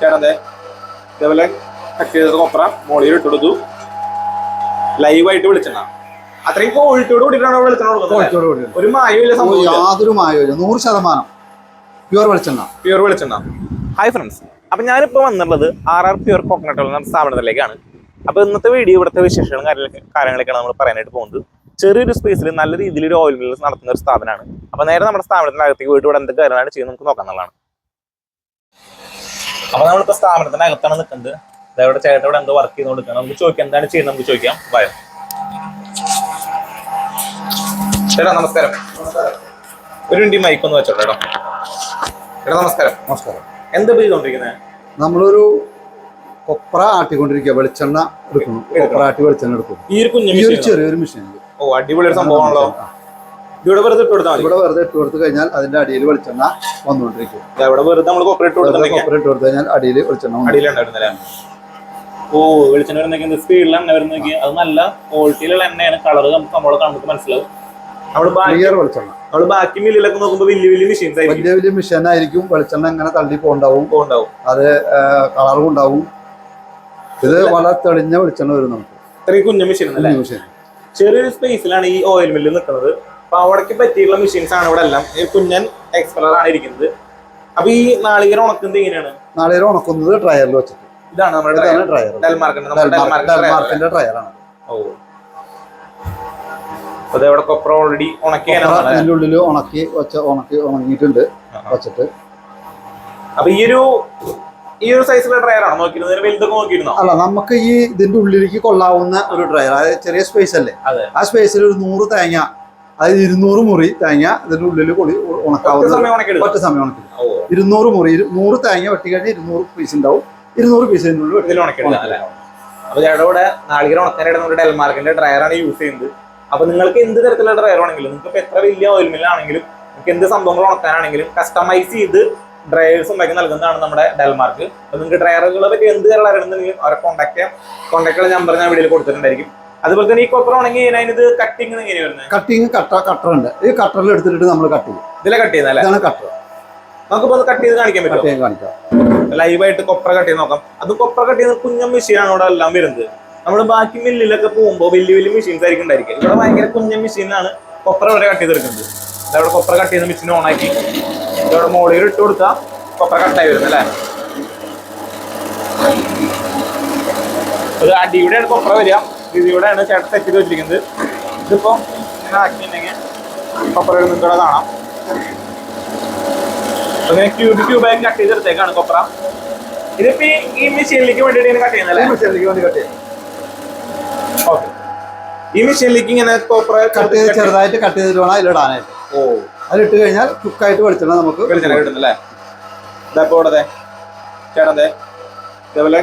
ചേട്ടൻ്റെ ഇതേപോലെ കട്ട് ചെയ്തത് കൊപ്ര മോളിൽ ഇട്ടെടുത്തു. ലൈവായിട്ട് വെളിച്ചെണ്ണ. അത്രയും ക്വാളിറ്റിയോട് കൂടിയിട്ടാണ് വെളിച്ചെണ്ണ കൊടുക്കുന്നത്. ഒരു മായമില്ല, സംഭവം യാതൊരു മായമില്ല. 100% പ്യുവർ വെളിച്ചെണ്ണ. പ്യുവർ വെളിച്ചെണ്ണ. ഹായ് ഫ്രണ്ട്സ്, അപ്പം ഞാനിപ്പോൾ വന്നിട്ടുള്ളത് RR പ്യുവർ കോക്കനട്ട് ഓയിൽ എന്ന സ്ഥാപനത്തിലേക്കാണ്. അപ്പോൾ ഇന്നത്തെ വീഡിയോ ഇവിടുത്തെ വിശേഷങ്ങളും കാര്യങ്ങളൊക്കെയാണ് നമ്മൾ പറയാനായിട്ട് പോകുന്നത്. ചെറിയൊരു സ്പേസിൽ നല്ല രീതിയിൽ ഒരു ഓയിൽ മില്ല് നടത്തുന്ന ഒരു സ്ഥാപനമാണ്. അപ്പോൾ നേരെ നമ്മുടെ സ്ഥാപനത്തിനകത്തേക്ക് പോയിട്ട് ഇവിടെ എന്തൊക്കെ കാര്യങ്ങളാണ് ചെയ്യുന്നത് നമുക്ക് നോക്കാൻ എന്നുള്ളതാണ്. അപ്പോൾ നമ്മളിപ്പോൾ സ്ഥാപനത്തിന്റെ അകത്താണ് നിൽക്കുന്നത്. ഇവിടെ ചേട്ടൻ ഇവിടെ എന്തോ വർക്ക് ചെയ്ത് കൊടുക്കണം. നമുക്ക് ചോദിക്കാം, എന്താണ് ചെയ്യുന്നത് നമുക്ക് ചോദിക്കാം. ഭയം ചേട്ടാ, നമസ്കാരം. ഒരു മിനിറ്റ് മൈക്ക് ഒന്ന് വെച്ചോട്ടോ. ചേട്ടാ നമസ്കാരം. നമസ്കാരം. എന്താ ചെയ്തോണ്ടിരിക്കുന്നത്? നമ്മളൊരു കൊപ്ര ആട്ടിക്കൊണ്ടിരിക്കുക. വെളിച്ചെണ്ണ എടുക്കുന്നു. കൊപ്ര ആട്ടി വെളിച്ചെണ്ണ എടുക്കുന്നു. ഈ ഒരു കുഞ്ഞു ചെറിയൊരു മെഷീൻ. ഓ, അടിപൊളി ഒരു സംഭവമാണല്ലോ. ഇവിടെ വെറുതെ ഇട്ട് കൊടുത്താൽ മതി. ഇവിടെ വെറുതെ ഇട്ട് കൊടുത്തു കഴിഞ്ഞാൽ അതിന്റെ അടിയിൽ വെളിച്ചെണ്ണ വന്നുകൊണ്ടിരിക്കും. ഇവിടെ വെറുതെ നമ്മൾ കൊപ്ര ഇട്ട് കൊടുത്തു കഴിഞ്ഞാൽ അടിയിൽ വെളിച്ചെണ്ണ അടിയിലുണ്ടായിരുന്നില്ല. ഓ, വെളിച്ചെണ്ണ വരുന്ന സ്പീഡിൽ എണ്ണ വരുന്ന അത് നല്ല ക്വാളിറ്റിയിലുള്ള എണ്ണയാണ്. കളർ നമ്മളെ കണ്ടിട്ട് മനസ്സിലാവും. നമ്മള് ബാക്കി മില്ലിലൊക്കെ നോക്കുമ്പോ വലിയ മെഷീൻ ആയിരിക്കും. വെളിച്ചെണ്ണ ഇങ്ങനെ തള്ളി പോണ്ടാവും. അത് കളറും ഉണ്ടാവും. ഇത് വളരെ തെളിഞ്ഞ വെളിച്ചെണ്ണ വരും നമുക്ക്. ഇത്രയും കുഞ്ഞു മെഷീൻ. ചെറിയൊരു സ്പേസിലാണ് ഈ ഓയിൽ മില്ല് നിൽക്കുന്നത്. അപ്പൊ അവിടേക്ക് പറ്റിയുള്ള മെഷീൻസ് ആണ് ഇവിടെ എല്ലാം. കുഞ്ഞൻ എക്സ്പ്ലർ ആണ് ഇരിക്കുന്നത്. അപ്പൊ ഈ നാളികേരം ഉണക്കുന്നത് എങ്ങനെയാണ്? നാളികേരം ഉണക്കുന്നത് ഡ്രയറിൽ വെച്ചിട്ട്. ഇതാണ് നമ്മുടെ ഡ്രയർ. ഡെൽമാർക്കിന്റെ ഡ്രയറാണ്. ഓ, അതവിടെ കൊപ്ര ഓൾറെഡി അതിന്റെ ഉള്ളിൽ ഉണങ്ങിയിട്ടുണ്ട് വെച്ചിട്ട്. അപ്പൊ ഈ ഒരു സൈസിലുള്ള ഡ്രയർ ആണ് നോക്കിയിരുന്നത്. വലുതൊക്കെ നോക്കിയിരുന്നോ? അല്ല, നമുക്ക് ഈ ഇതിന്റെ ഉള്ളിലേക്ക് കൊള്ളാവുന്ന ഒരു ഡ്രയർ. അതായത് ചെറിയ സ്പേസ് അല്ലേ, ആ സ്പേസിൽ ഒരു 100 തേങ്ങ, അതായത് 200 മുറി തേങ്ങ ഇതിന്റെ ഉള്ളിൽ ഉണക്കാവുന്ന ഒറ്റ സമയം ഉണക്കി. 200 മുറി 100 തേങ്ങ വെട്ടി കഴിഞ്ഞാൽ 200 പീസ് ഉണ്ടാവും. 200 പീസ് ഇതിന്റെ ഉള്ളിൽ ഉണക്കിയെടുക്കാം. അപ്പൊ ചേട്ടാ ഇവിടെ നാളികേരം ഉണക്കാനായിട്ട് നമ്മുടെ ഡെൽമാർക്കിന്റെ ഡ്രയർ ആണ് യൂസ് ചെയ്യുന്നത്. അപ്പൊ നിങ്ങൾക്ക് എന്ത് തരത്തിലുള്ള ഡ്രയർ ആണെങ്കിലും, നിങ്ങൾക്ക് എത്ര വലിയ ഓയിൽ മില്ലാണെങ്കിലും, നിങ്ങൾക്ക് എന്ത് സംഭവങ്ങൾ ഉണക്കാനാണെങ്കിലും കസ്റ്റമൈസ് ചെയ്ത് ഡ്രയേഴ്സ് ഉണ്ടാക്കി നൽകുന്നതാണ് നമ്മുടെ ഡെൽമാർക്ക്. അപ്പൊ നിങ്ങൾക്ക് ഡ്രയറുകളെ പറ്റി എന്ത് കാര്യങ്ങൾ അറിയണമെന്നുണ്ടെങ്കിൽ അവരെ കോൺടാക്ട് ചെയ്യാം. കോൺടാക്ട് നമ്പർ ഞാൻ വീഡിയോയിൽ കൊടുത്തിട്ടുണ്ടായിരിക്കും. അതുപോലെ തന്നെ ഈ കൊപ്ര ഉണങ്ങി ഇത് കട്ടിങ് എങ്ങനെയാണ് വരുന്നത്? കട്ടിങ് കട്ടറുണ്ട്. ഈ കട്ടറിൽ എടുത്തിട്ട് നമ്മൾ കട്ട് ചെയ്യും. ഇതിലെ കട്ട് ചെയ്യുന്നല്ലേ? ഇതാണ് കട്ടർ. നമുക്കിപ്പോ കട്ട് ചെയ്ത് കാണിക്കാൻ പറ്റും. ലൈവായിട്ട് കൊപ്ര കട്ട് ചെയ്ത് നോക്കാം. അത് കൊപ്ര കട്ട് ചെയ്യുന്ന കുഞ്ഞ മെഷീനാണ് ഇവിടെ എല്ലാം വരുന്നത്. നമ്മൾ ബാക്കി മില്ലിലൊക്കെ പോകുമ്പോൾ വലിയ മെഷീൻസ് ആയിരിക്കും ഉണ്ടായിരിക്കും. ഇവിടെ ഭയങ്കര കുഞ്ഞ മെഷീനാണ് കൊപ്ര വരെ കട്ട് ചെയ്തെടുക്കുന്നത്. ഇതവിടെ കൊപ്ര കട്ട് ചെയ്യുന്ന മെഷീൻ ഓണാക്കി ഇവിടെ മോളിൽ ഇട്ട് കൊടുത്താൽ കൊപ്ര കട്ടായി വരുന്നല്ലേ. ഒരു അടിയുടെയാണ് കൊപ്ര വരിക. ഇതിലൂടെയാണ് ചേട്ടൻ സെറ്റ് ചെയ്ത് വെച്ചിരിക്കുന്നത്. ഇതിപ്പോ ഇങ്ങനെ ആക്കിയിട്ടുണ്ടെങ്കിൽ കൊപ്ര നിങ്ങൾക്ക് ഇവിടെ കാണാം. അങ്ങനെ ക്യൂബായി കട്ട് ചെയ്തെടുത്തേക്കാണ് കൊപ്ര. ഇതിപ്പോ ഈ മെഷീനിലേക്ക് വേണ്ടിയിട്ട് കട്ട് ചെയ്യുന്നല്ലേ? മെഷീനിലേക്ക് വേണ്ടി കട്ട് ചെയ്യാം. ഓക്കെ, ഈ മെഷീനിലേക്ക് ഇങ്ങനെ കൊപ്ര കട്ട് ചെയ്ത് ചെറുതായിട്ട് കട്ട് ചെയ്തിട്ട് വേണം അതിലിടാനായിട്ട്. ഓ, അതിലിട്ട് കഴിഞ്ഞാൽ കുക്കായിട്ട് വെളിച്ചെണ്ണ നമുക്ക് കിട്ടുന്നല്ലേ. ഇതപ്പോ ഇവിടെ ചേട്ടന്റെ ഇതേപോലെ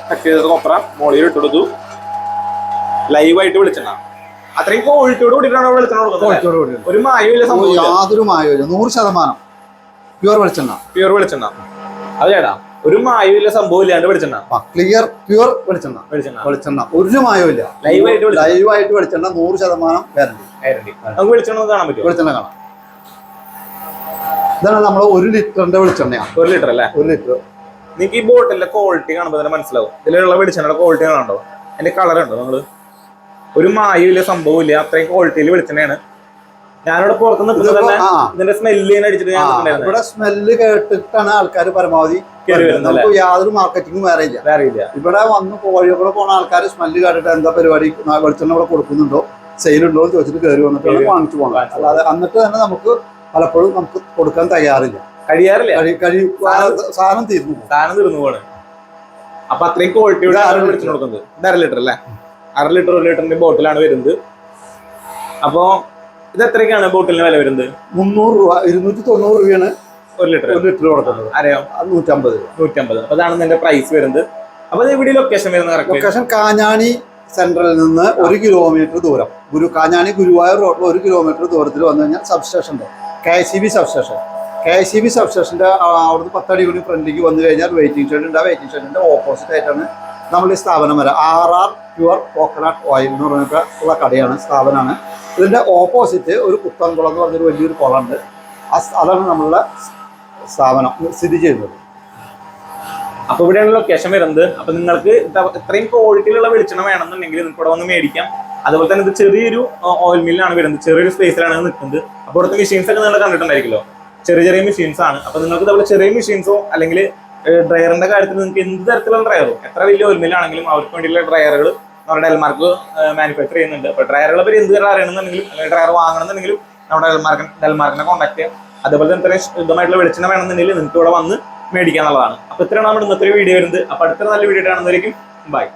കട്ട് ചെയ്തത് കൊപ്ര മോളിൽ ഇട്ടെടുത്തു. ലൈവായിട്ട് വെളിച്ചെണ്ണ. അത്രയും ക്വാളിറ്റിയോട് കൂടിയിട്ടാണ് വെളിച്ചെണ്ണ കൊടുക്കുന്നത്. ഒരു മായമില്ല, സംഭവം യാതൊരു മായമില്ല. 100% പ്യുവർ വെളിച്ചെണ്ണ. പ്യുവർ വെളിച്ചെണ്ണ. അത് ചേട്ടാ, ഒരു മായമില്ല, സംഭവം ഇല്ലാണ്ട് വെളിച്ചെണ്ണ. ക്ലിയർ പ്യുവർ വെളിച്ചെണ്ണ. ഒരു മായമില്ല. ലൈവായിട്ട് വെളിച്ചെണ്ണ 100% ഗ്യാരണ്ടി. നമുക്ക് വെളിച്ചെണ്ണ കാണാൻ പറ്റും. വെളിച്ചെണ്ണ കാണാം. ഇതാണ് നമ്മൾ 1 ലിറ്ററിന്റെ വെളിച്ചെണ്ണയാണ്. 1 ലിറ്റർ അല്ലേ? 1 ലിറ്റർ. നിങ്ങൾക്ക് ഈ ബോട്ടിലെ ക്വാളിറ്റി കാണുമ്പോൾ തന്നെ മനസ്സിലാവും. ഇതിലുള്ള വെളിച്ചെണ്ണയുടെ ക്വാളിറ്റി കാണുന്നുണ്ടോ? അതിന്റെ കളർ ഉണ്ടോ? നിങ്ങള് ഒരു മായമില്ല, സംഭവം ഇല്ല, അത്രയും ക്വാളിറ്റിയിൽ വെളിച്ചെണ്ണയാണ്. ഞാനിവിടെ പുറത്ത് നിൽക്കുന്നത് തന്നെ ഇതിന്റെ സ്മെല്ല് അടിച്ചിട്ട് ഇവിടെ സ്മെല്ല് കേട്ടിട്ടാണ് ആൾക്കാർ പരമാവധി നമുക്ക് യാതൊരു മാർക്കറ്റിംഗും വേറെ ഇല്ല. ഇവിടെ വന്ന് കോഴിയോടെ പോണ ആൾക്കാർ സ്മെല്ല് കേട്ടിട്ട് എന്താ പരിപാടി, വെളിച്ചെണ്ണ ഇവിടെ കൊടുക്കുന്നുണ്ടോ, സെയിലുണ്ടോ എന്ന് ചോദിച്ചിട്ട് കയറി വന്നിട്ട് വാങ്ങിച്ചു പോകണം. അല്ലാതെ എന്നിട്ട് തന്നെ നമുക്ക് പലപ്പോഴും നമുക്ക് കൊടുക്കാൻ കഴിയാറില്ല. സാധനം തീർന്നു പോവാണ്. അപ്പൊ അത്രയും ക്വാളിറ്റിയുടെ വെളിച്ചെണ്ണ കൊടുക്കുന്നത്. ഇത് 1/2 ലിറ്റർ അല്ലേ? 1/2 ലിറ്റർ 1 ലിറ്ററിന്റെ ബോട്ടിലാണ് വരുന്നത്. അപ്പൊ ഇത് എത്രയ്ക്കാണ് ബോട്ടിലിന് വില വരുന്നത്? 300 രൂപ. 290 രൂപയാണ് 1 ലിറ്റർ കൊടുക്കുന്നത്. അറിയാം, 150. അപ്പൊ അതാണ് ഇതിന്റെ പ്രൈസ് വരുന്നത്. അപ്പൊ ഇവിടെ ലൊക്കേഷൻ വരുന്നത് ലൊക്കേഷൻ കാഞ്ഞാണി സെൻട്രലിൽ നിന്ന് 1 കിലോമീറ്റർ ദൂരം. കാഞ്ഞാണി ഗുരുവായൂർ റോഡിൽ 1 കിലോമീറ്റർ ദൂരത്തിൽ വന്നു കഴിഞ്ഞാൽ സബ്സ്റ്റേഷൻ ഉണ്ട്. KCB സബ്സ്റ്റേഷന്റെ അവിടുന്ന് 10 അടി കൂടി ഫ്രണ്ടിലേക്ക് വന്നു കഴിഞ്ഞാൽ വെയിറ്റിംഗ് ഷെഡ് ഉണ്ട്. ആ വെയിറ്റിംഗ് ഷെഡിന്റെ ഓപ്പോസിറ്റ് ആയിട്ടാണ് നമ്മൾ ഈ സ്ഥാപനം വരാം. RR പ്യുവർ കോക്കനട്ട് ഓയിൽ എന്ന് പറഞ്ഞിട്ടുള്ള കടയാണ്, സ്ഥാപനമാണ്. ഇതിന്റെ ഓപ്പോസിറ്റ് ഒരു പുത്തൻകുളം എന്ന് പറഞ്ഞൊരു വലിയൊരു കുളമുണ്ട്. അതാണ് നമ്മളുടെ സ്ഥാപനം സ്ഥിതി ചെയ്യുന്നത്. അപ്പൊ ഇവിടെയാണ് ലൊക്കേഷൻ വരുന്നത്. അപ്പൊ നിങ്ങൾക്ക് ഇത്രയും ക്വാളിറ്റിയിലുള്ള വെളിച്ചെണ്ണ വേണമെന്നുണ്ടെങ്കിൽ നിങ്ങൾക്ക് ഇവിടെ വന്ന് മേടിക്കാം. അതുപോലെ തന്നെ ഇത് ചെറിയൊരു ഓയിൽ മില്ലാണ് വരുന്നത്, ചെറിയൊരു സ്പേസിലാണ് നിൽക്കുന്നത്. അപ്പോൾ ഇവിടുത്തെ മെഷീൻസ് ഒക്കെ നിങ്ങൾ കണ്ടിട്ടുണ്ടായിരിക്കുമല്ലോ, ചെറിയ ചെറിയ മെഷീൻസ് ആണ്. അപ്പൊ നിങ്ങൾക്ക് ഇതുപോലെ ചെറിയ മെഷീൻസോ അല്ലെങ്കിൽ ഡ്രയറിന്റെ കാര്യത്തിൽ നിങ്ങൾക്ക് എന്ത് തരത്തിലുള്ള ഡ്രയറോ, എത്ര വലിയ ഓയിൽ മില്ലാണെങ്കിലും അവർക്ക് വേണ്ടിയുള്ള ഡ്രയറുകൾ നമ്മുടെ ഡെൽമാർക്ക് മാനുഫാക്ചർ ചെയ്യുന്നുണ്ട്. അപ്പോൾ ഡ്രയറുകളെ പേര് എന്ത് ഡ്രയർ അറിയണമെന്നുണ്ടെങ്കിലും അല്ലെങ്കിൽ ഡ്രയർ വാങ്ങണമെന്നുണ്ടെങ്കിലും നമ്മുടെ ഡെൽമാർക്കിനെ കോൺടാക്ട് ചെയ്യാം. അതുപോലെ തന്നെ ഇത്രയും ശുദ്ധമായിട്ടുള്ള വെളിച്ചെണ്ണ വേണമെന്നുണ്ടെങ്കിൽ നിങ്ങൾക്ക് ഇവിടെ വന്ന് മേടിക്കാന്നുള്ളതാണ്. അപ്പൊ ഇത്രയാണ് നമ്മുടെ ഇന്നത്തെ വീഡിയോ വരുന്നത്. അപ്പൊ അടുത്ത നല്ല വീഡിയോ കാണുന്നതായിരിക്കും. ബൈ.